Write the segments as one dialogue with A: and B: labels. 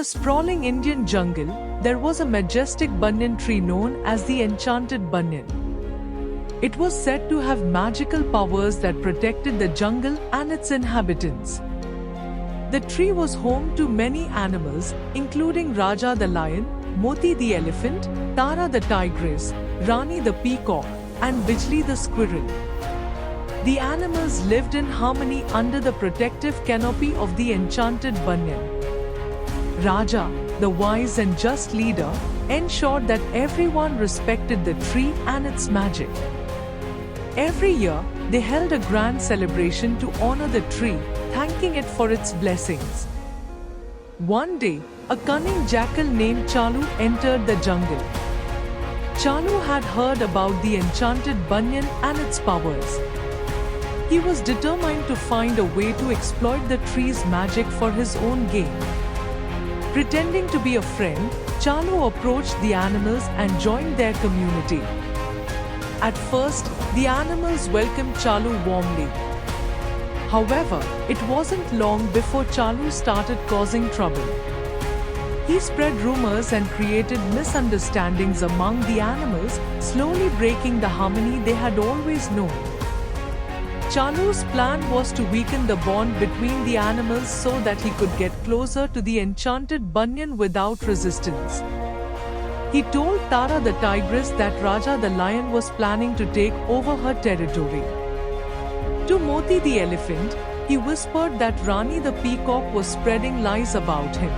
A: a sprawling Indian jungle, there was a majestic banyan tree known as the Enchanted Banyan. It was said to have magical powers that protected the jungle and its inhabitants. The tree was home to many animals, including Raja the lion, Moti the elephant, Tara the tigress, Rani the peacock, and Bijli the squirrel. The animals lived in harmony under the protective canopy of the Enchanted Banyan. Raja, the wise and just leader, ensured that everyone respected the tree and its magic. Every year, they held a grand celebration to honor the tree, thanking it for its blessings. One day, a cunning jackal named Chalu entered the jungle. Chalu had heard about the Enchanted Banyan and its powers. He was determined to find a way to exploit the tree's magic for his own gain. Pretending to be a friend, Chalu approached the animals and joined their community. At first, the animals welcomed Chalu warmly. However, it wasn't long before Chalu started causing trouble. He spread rumors and created misunderstandings among the animals, slowly breaking the harmony they had always known. Chalu's plan was to weaken the bond between the animals so that he could get closer to the Enchanted Banyan without resistance. He told Tara the tigress that Raja the lion was planning to take over her territory. To Moti the elephant, he whispered that Rani the peacock was spreading lies about him.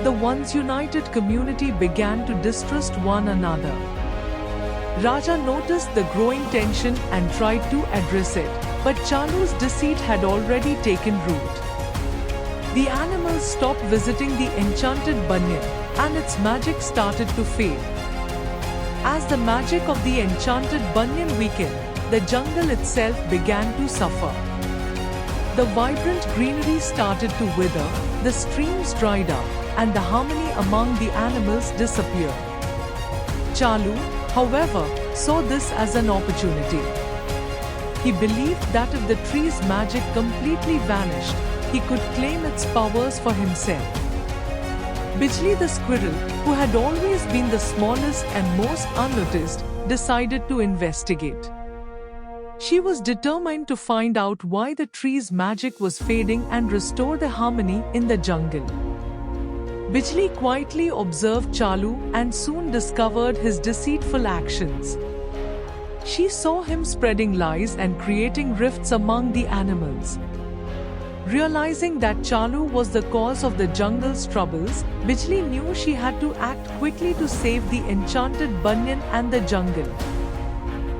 A: The once united community began to distrust one another. Raja noticed the growing tension and tried to address it, but Chalu's deceit had already taken root. The animals stopped visiting the Enchanted Banyan, and its magic started to fade. As the magic of the Enchanted Banyan weakened, the jungle itself began to suffer. The vibrant greenery started to wither, the streams dried up, and the harmony among the animals disappeared. Chalu, however, saw this as an opportunity. He believed that if the tree's magic completely vanished, he could claim its powers for himself. Bijli the squirrel, who had always been the smallest and most unnoticed, decided to investigate. She was determined to find out why the tree's magic was fading and restore the harmony in the jungle. Bijli quietly observed Chalu and soon discovered his deceitful actions. She saw him spreading lies and creating rifts among the animals. Realizing that Chalu was the cause of the jungle's troubles, Bijli knew she had to act quickly to save the Enchanted Banyan and the jungle.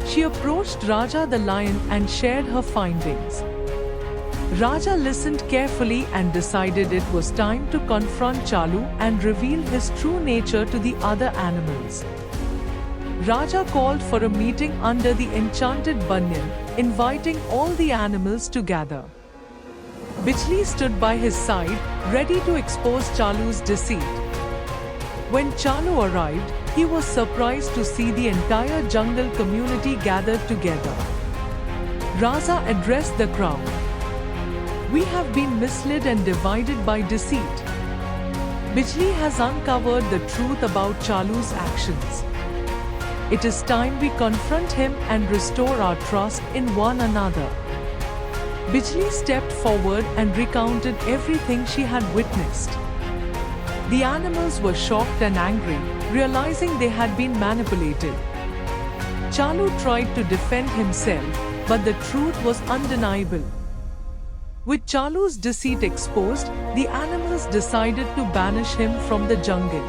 A: She approached Raja the lion and shared her findings. Raja listened carefully and decided it was time to confront Chalu and reveal his true nature to the other animals. Raja called for a meeting under the Enchanted Banyan, inviting all the animals to gather. Bijli stood by his side, ready to expose Chalu's deceit. When Chalu arrived, he was surprised to see the entire jungle community gathered together. Raja addressed the crowd. "We have been misled and divided by deceit. Bijli has uncovered the truth about Chalu's actions. It is time we confront him and restore our trust in one another." Bijli stepped forward and recounted everything she had witnessed. The animals were shocked and angry, realizing they had been manipulated. Chalu tried to defend himself, but the truth was undeniable. With Chalu's deceit exposed, the animals decided to banish him from the jungle.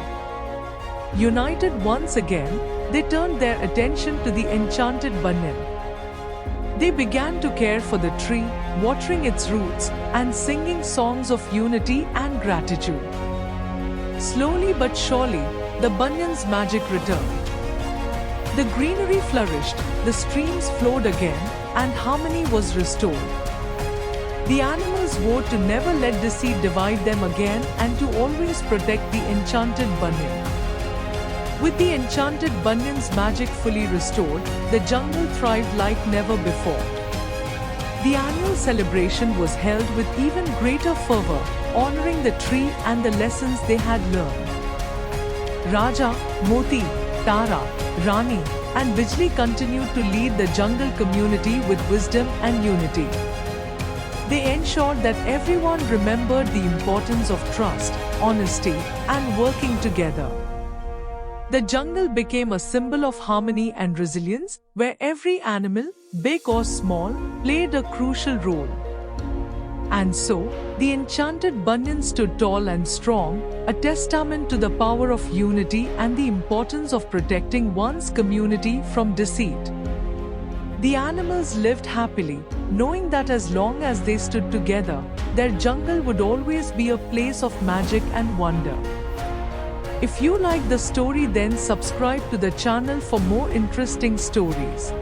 A: United once again, they turned their attention to the Enchanted Banyan. They began to care for the tree, watering its roots, and singing songs of unity and gratitude. Slowly but surely, the banyan's magic returned. The greenery flourished, the streams flowed again, and harmony was restored. The animals vowed to never let deceit divide them again and to always protect the Enchanted Banyan. With the Enchanted Banyan's magic fully restored, the jungle thrived like never before. The annual celebration was held with even greater fervor, honoring the tree and the lessons they had learned. Raja, Moti, Tara, Rani, and Bijli continued to lead the jungle community with wisdom and unity. They ensured that everyone remembered the importance of trust, honesty, and working together. The jungle became a symbol of harmony and resilience, where every animal, big or small, played a crucial role. And so, the enchanted banyan stood tall and strong, a testament to the power of unity and the importance of protecting one's community from deceit. The animals lived happily, knowing that as long as they stood together, their jungle would always be a place of magic and wonder. If you like the story, then subscribe to the channel for more interesting stories.